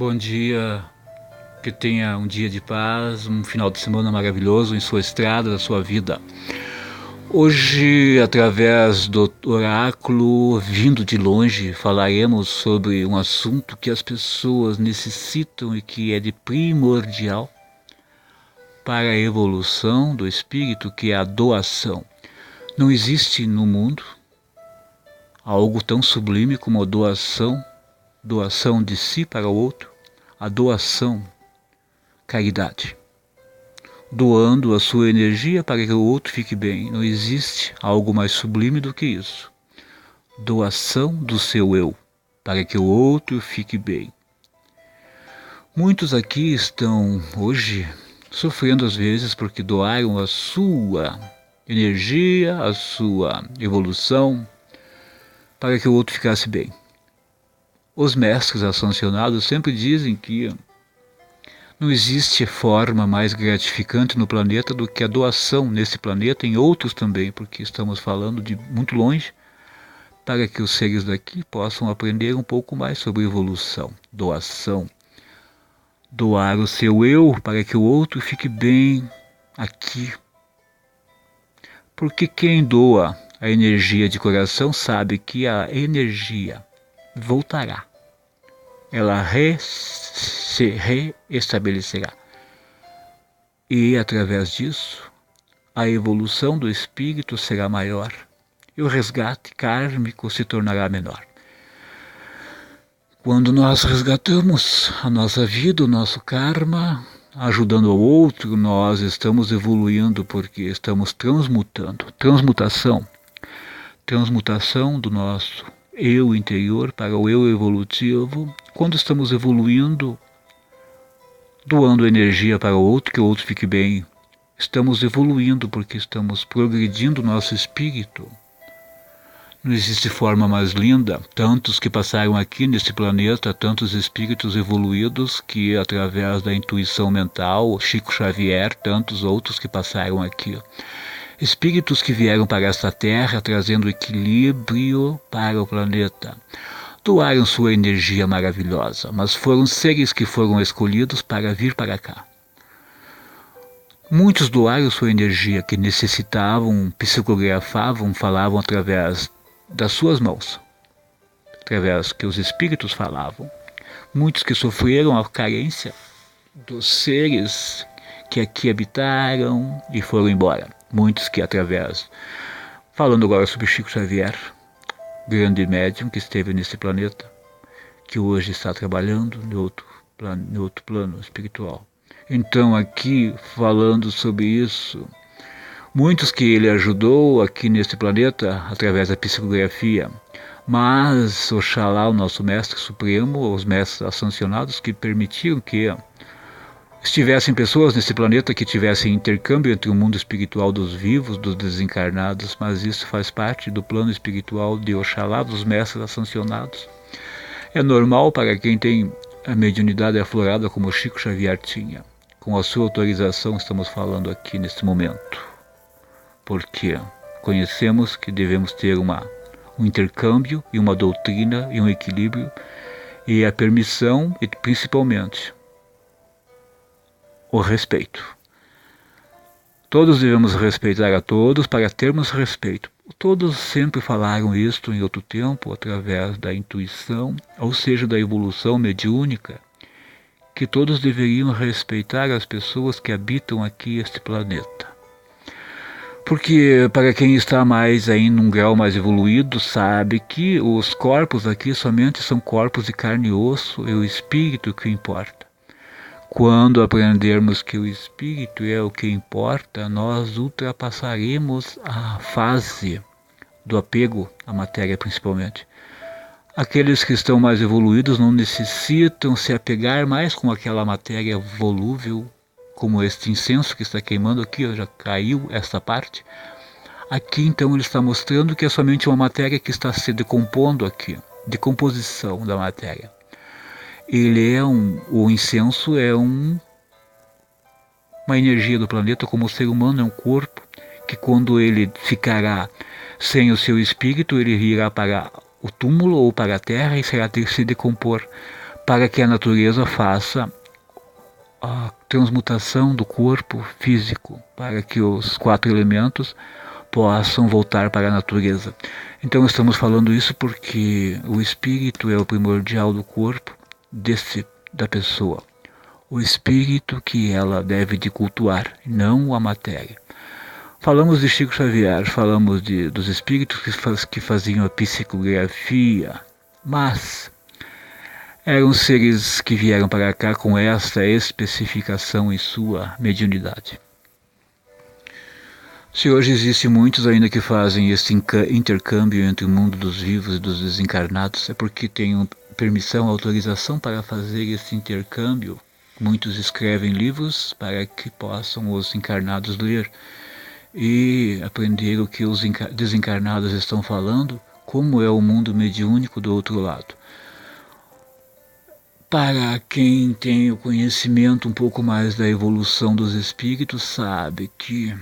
Bom dia, que tenha um dia de paz, um final de semana maravilhoso em sua estrada, da sua vida. Hoje, através do oráculo vindo de longe, falaremos sobre um assunto que as pessoas necessitam e que é de primordial para a evolução do espírito, que é a doação. Não existe no mundo algo tão sublime como a doação de si para o outro, a doação, caridade, doando a sua energia para que o outro fique bem. Não existe algo mais sublime do que isso. Doação do seu eu, para que o outro fique bem. Muitos aqui estão hoje sofrendo às vezes porque doaram a sua energia, a sua evolução, para que o outro ficasse bem. Os mestres ascensionados sempre dizem que não existe forma mais gratificante no planeta do que a doação nesse planeta, em outros também, porque estamos falando de muito longe, para que os seres daqui possam aprender um pouco mais sobre evolução, doação. Doar o seu eu para que o outro fique bem aqui. Porque quem doa a energia de coração sabe que a energia voltará. Ela se reestabelecerá. E, através disso, a evolução do espírito será maior e o resgate kármico se tornará menor. Quando nós resgatamos a nossa vida, o nosso karma, ajudando ao outro, nós estamos evoluindo porque estamos transmutando. Transmutação do nosso eu interior para o eu evolutivo. Quando estamos evoluindo, doando energia para o outro, que o outro fique bem, estamos evoluindo porque estamos progredindo o nosso espírito. Não existe forma mais linda. Tantos que passaram aqui nesse planeta, tantos espíritos evoluídos que, através da intuição mental, Chico Xavier, tantos outros que passaram aqui. Espíritos que vieram para esta terra trazendo equilíbrio para o planeta. Doaram sua energia maravilhosa, mas foram seres que foram escolhidos para vir para cá. Muitos doaram sua energia que necessitavam, psicografavam, falavam através das suas mãos, através que os espíritos falavam. Muitos que sofreram a carência dos seres que aqui habitaram e foram embora. Muitos que falando agora sobre Chico Xavier, grande médium que esteve nesse planeta, que hoje está trabalhando em outro plano espiritual. Então aqui, falando sobre isso, muitos que ele ajudou aqui nesse planeta, através da psicografia, mas Oxalá, o nosso Mestre Supremo, os Mestres ascensionados que permitiram que estivessem pessoas nesse planeta que tivessem intercâmbio entre o mundo espiritual dos vivos, dos desencarnados, mas isso faz parte do plano espiritual de Oxalá, dos Mestres ascensionados. É normal para quem tem a mediunidade aflorada como Chico Xavier tinha. Com a sua autorização estamos falando aqui neste momento. Porque conhecemos que devemos ter um intercâmbio e uma doutrina e um equilíbrio e a permissão e principalmente o respeito. Todos devemos respeitar a todos para termos respeito. Todos sempre falaram isto em outro tempo, através da intuição, ou seja, da evolução mediúnica, que todos deveriam respeitar as pessoas que habitam aqui este planeta. Porque para quem está mais aí num grau mais evoluído, sabe que os corpos aqui somente são corpos de carne e osso, é o espírito que importa. Quando aprendermos que o espírito é o que importa, nós ultrapassaremos a fase do apego à matéria principalmente. Aqueles que estão mais evoluídos não necessitam se apegar mais com aquela matéria volúvel, como este incenso que está queimando aqui, já caiu esta parte. Aqui então ele está mostrando que é somente uma matéria que está se decompondo aqui, decomposição da matéria. O incenso é uma energia do planeta, como o ser humano é um corpo, que quando ele ficará sem o seu espírito, ele irá para o túmulo ou para a terra e será ter que se decompor, para que a natureza faça a transmutação do corpo físico, para que os 4 elementos possam voltar para a natureza. Então estamos falando isso porque o espírito é o primordial do corpo da pessoa. O espírito que ela deve de cultuar, não a matéria. Falamos de Chico Xavier, falamos dos espíritos que faziam a psicografia, mas eram seres que vieram para cá com esta especificação em sua mediunidade. Se hoje existem muitos ainda que fazem esse intercâmbio entre o mundo dos vivos e dos desencarnados, é porque têm permissão, autorização para fazer esse intercâmbio. Muitos escrevem livros para que possam os encarnados ler e aprender o que os desencarnados estão falando, como é o mundo mediúnico do outro lado. Para quem tem o conhecimento um pouco mais da evolução dos espíritos, sabe que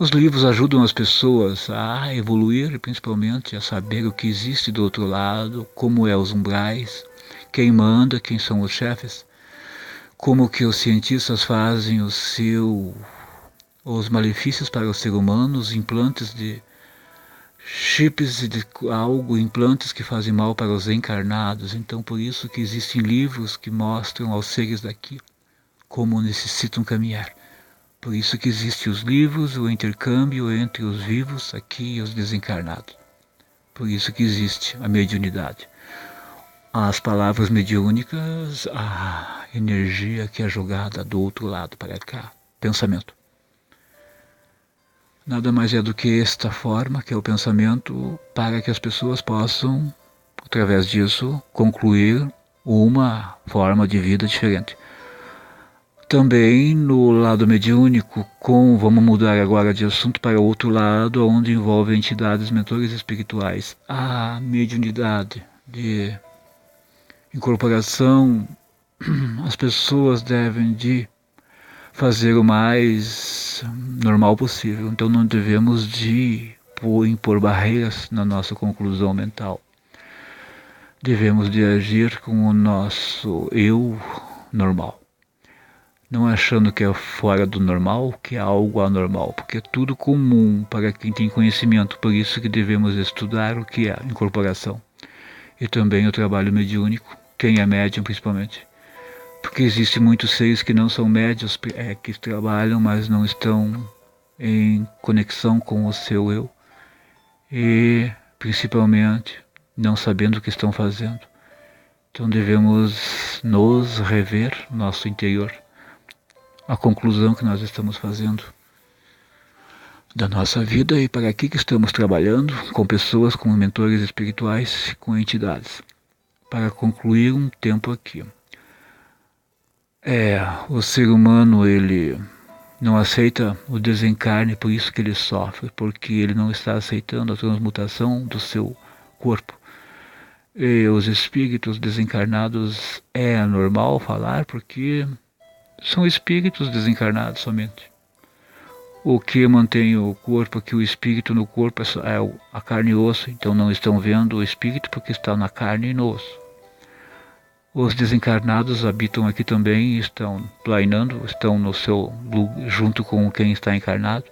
os livros ajudam as pessoas a evoluir, principalmente a saber o que existe do outro lado, como é os umbrais, quem manda, quem são os chefes, como que os cientistas fazem os malefícios para o ser humano, os implantes de chips de algo, implantes que fazem mal para os encarnados. Então por isso que existem livros que mostram aos seres daqui como necessitam caminhar. Por isso que existem os livros, o intercâmbio entre os vivos aqui e os desencarnados. Por isso que existe a mediunidade. As palavras mediúnicas, a energia que é jogada do outro lado para cá, pensamento. Nada mais é do que esta forma, que é o pensamento, para que as pessoas possam, através disso, concluir uma forma de vida diferente. Também no lado mediúnico, vamos mudar agora de assunto para outro lado, onde envolve entidades, mentores espirituais. A mediunidade de incorporação, as pessoas devem de fazer o mais normal possível. Então não devemos de impor barreiras na nossa conclusão mental. Devemos de agir com o nosso eu normal. Não achando que é fora do normal, que é algo anormal, porque é tudo comum para quem tem conhecimento. Por isso que devemos estudar o que é a incorporação. E também o trabalho mediúnico, quem é médium principalmente. Porque existem muitos seres que não são médios, que trabalham, mas não estão em conexão com o seu eu. E, principalmente, não sabendo o que estão fazendo. Então devemos nos rever, nosso interior, a conclusão que nós estamos fazendo da nossa vida e para que estamos trabalhando com pessoas, com mentores espirituais, com entidades, para concluir um tempo aqui. O ser humano, ele não aceita o desencarne, por isso que ele sofre, porque ele não está aceitando a transmutação do seu corpo. E os espíritos desencarnados é normal falar, porque são espíritos desencarnados somente. O que mantém o corpo, aqui o espírito no corpo é a carne e osso, então não estão vendo o espírito porque está na carne e no osso. Os desencarnados habitam aqui também, estão planeando, estão no seu junto com quem está encarnado,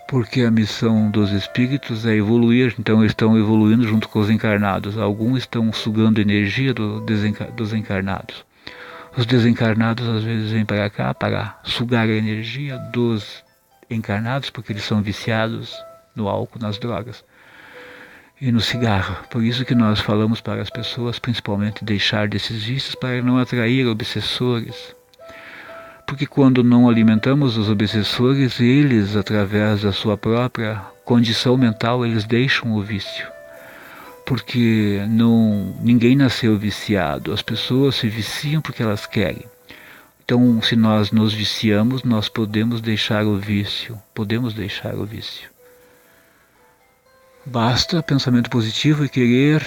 porque a missão dos espíritos é evoluir, então eles estão evoluindo junto com os encarnados. Alguns estão sugando energia dos encarnados. Os desencarnados às vezes vêm para cá para sugar a energia dos encarnados, porque eles são viciados no álcool, nas drogas e no cigarro. Por isso que nós falamos para as pessoas, principalmente, deixar desses vícios para não atrair obsessores. Porque quando não alimentamos os obsessores, eles, através da sua própria condição mental, eles deixam o vício. Porque ninguém nasceu viciado, as pessoas se viciam porque elas querem. Então, se nós nos viciamos, nós podemos deixar o vício. Basta pensamento positivo e querer,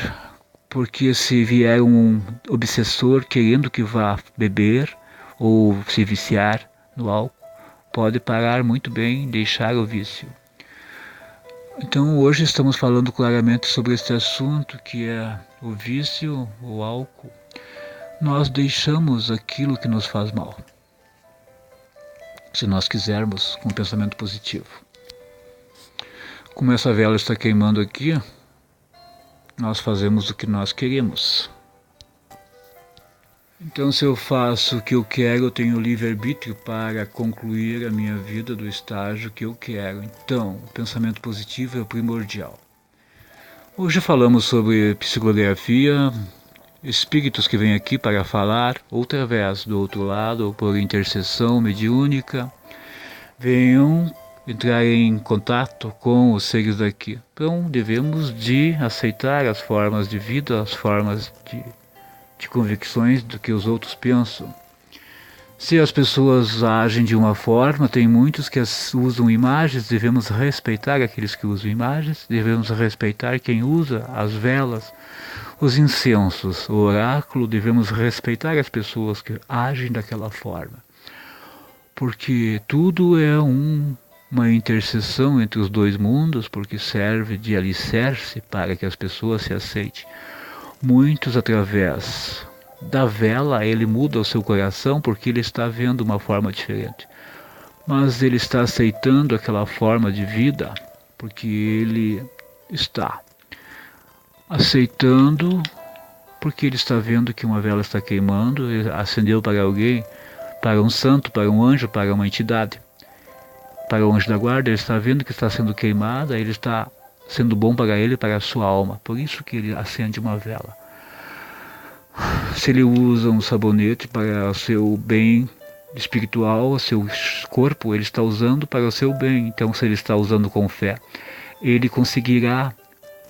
porque se vier um obsessor querendo que vá beber ou se viciar no álcool, pode parar muito bem, deixar o vício. Então hoje estamos falando claramente sobre este assunto que é o vício, o álcool. Nós deixamos aquilo que nos faz mal, se nós quisermos, com um pensamento positivo. Como essa vela está queimando aqui, nós fazemos o que nós queremos. Então, se eu faço o que eu quero, eu tenho livre-arbítrio para concluir a minha vida do estágio que eu quero. Então, o pensamento positivo é o primordial. Hoje falamos sobre psicografia, espíritos que vêm aqui para falar, ou através do outro lado, ou por intercessão mediúnica, venham entrar em contato com os seres daqui. Então, devemos de aceitar as formas de vida, as formas de convicções do que os outros pensam. Se as pessoas agem de uma forma, tem muitos que usam imagens, devemos respeitar aqueles que usam imagens, devemos respeitar quem usa as velas, os incensos, o oráculo, devemos respeitar as pessoas que agem daquela forma. Porque tudo é uma interseção entre os dois mundos, porque serve de alicerce para que as pessoas se aceitem. Muitos, através da vela, ele muda o seu coração porque ele está vendo uma forma diferente. Mas ele está aceitando aquela forma de vida porque ele está aceitando, porque ele está vendo que uma vela está queimando, ele acendeu para alguém, para um santo, para um anjo, para uma entidade. Para o anjo da guarda, ele está vendo que está sendo queimada, ele está sendo bom para ele e para a sua alma. Por isso que ele acende uma vela. Se ele usa um sabonete para o seu bem espiritual, o seu corpo, ele está usando para o seu bem. Então, se ele está usando com fé, ele conseguirá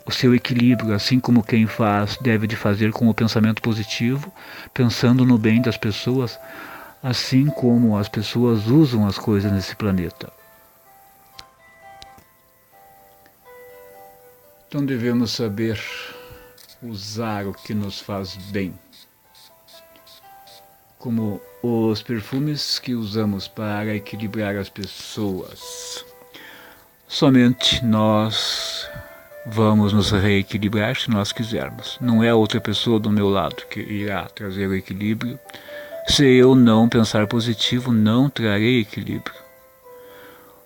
o seu equilíbrio, assim como quem faz deve de fazer com o pensamento positivo, pensando no bem das pessoas, assim como as pessoas usam as coisas nesse planeta. Então devemos saber usar o que nos faz bem, como os perfumes que usamos para equilibrar as pessoas. Somente nós vamos nos reequilibrar se nós quisermos. Não é outra pessoa do meu lado que irá trazer o equilíbrio. Se eu não pensar positivo, não trarei equilíbrio.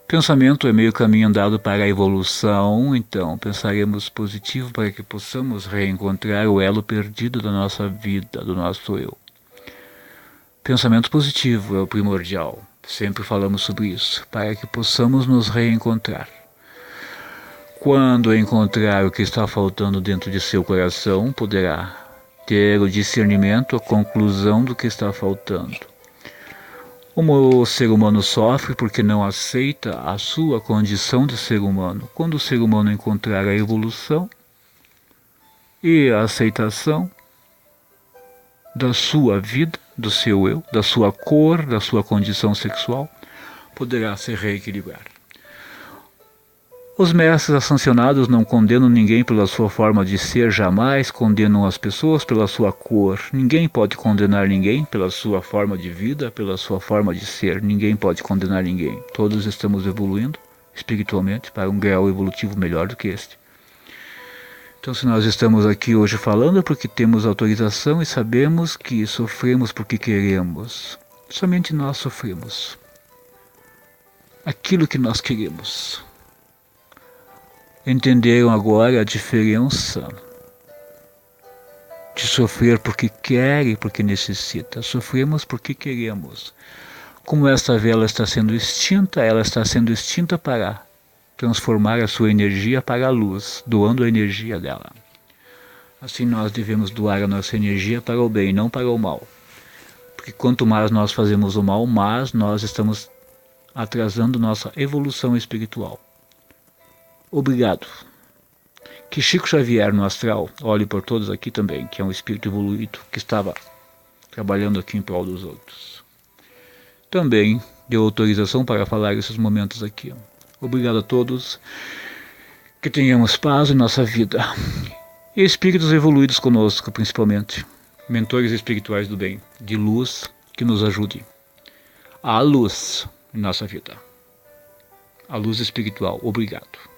Pensamento é meio caminho andado para a evolução, então pensaremos positivo para que possamos reencontrar o elo perdido da nossa vida, do nosso eu. Pensamento positivo é o primordial, sempre falamos sobre isso, para que possamos nos reencontrar. Quando encontrar o que está faltando dentro de seu coração, poderá ter o discernimento, a conclusão do que está faltando. O ser humano sofre porque não aceita a sua condição de ser humano. Quando o ser humano encontrar a evolução e a aceitação da sua vida, do seu eu, da sua cor, da sua condição sexual, poderá se reequilibrar. Os mestres ascensionados não condenam ninguém pela sua forma de ser, jamais condenam as pessoas pela sua cor. Ninguém pode condenar ninguém pela sua forma de vida, pela sua forma de ser. Ninguém pode condenar ninguém. Todos estamos evoluindo espiritualmente para um grau evolutivo melhor do que este. Então, se nós estamos aqui hoje falando é porque temos autorização e sabemos que sofremos porque queremos. Somente nós sofremos aquilo que nós queremos. Entenderam agora a diferença de sofrer porque quer e porque necessita. Sofremos porque queremos. Como essa vela está sendo extinta, ela está sendo extinta para transformar a sua energia para a luz, doando a energia dela. Assim nós devemos doar a nossa energia para o bem, não para o mal. Porque quanto mais nós fazemos o mal, mais nós estamos atrasando nossa evolução espiritual. Obrigado. Que Chico Xavier no astral olhe por todos aqui também, que é um espírito evoluído que estava trabalhando aqui em prol dos outros. Também deu autorização para falar esses momentos aqui. Obrigado a todos. Que tenhamos paz em nossa vida. E espíritos evoluídos conosco, principalmente. Mentores espirituais do bem, de luz, que nos ajude. A luz em nossa vida. A luz espiritual. Obrigado.